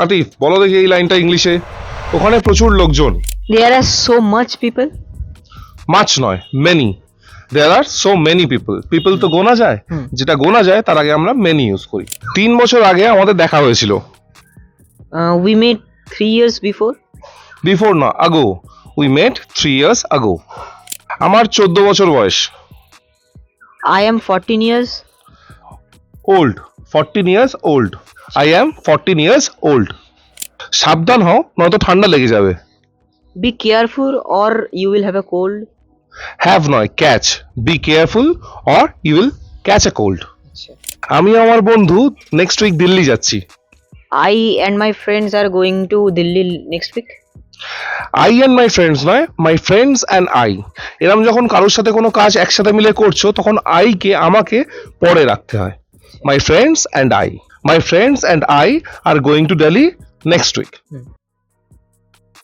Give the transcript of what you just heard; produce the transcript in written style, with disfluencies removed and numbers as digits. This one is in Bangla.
আতিফ বলো দেখি এই লাইনটা ইংলিশে। ওখানে প্রচুর লোকজন। There are so much people. মাছ নয়, মেনি। দেয়ার আর সো মেনি পিপল। পিপল তো গোনা যায়, যেটা গোনা যায় তার আগে আমরা মেনি ইউজ করি। 3 বছর আগে আমাদের দেখা হয়েছিল। We met 3 years before. Before না, আগো। উই মেট 3 ইয়ার্স আগো। আমার 14 বছর বয়স। I am 14 years. Old, 14 years old. I am 14 years old. সাবধান হও, নয়তো ঠান্ডা লেগে যাবে। Be careful or you will have a cold. Have নয়, catch. Be careful or you will catch a cold. আমি আমার বন্ধু নেক্সট উইক দিল্লি যাচ্ছি। I and my friends are going to Delhi next week. I and my friends নয়, মাই ফ্রেন্ডস অ্যান্ড আই। এরকম যখন কারোর সাথে কোনো কাজ একসাথে মিলে করছো তখন আই কে আমাকে পরে রাখতে হয়। My friends and I. My friends and I are going to Delhi next week.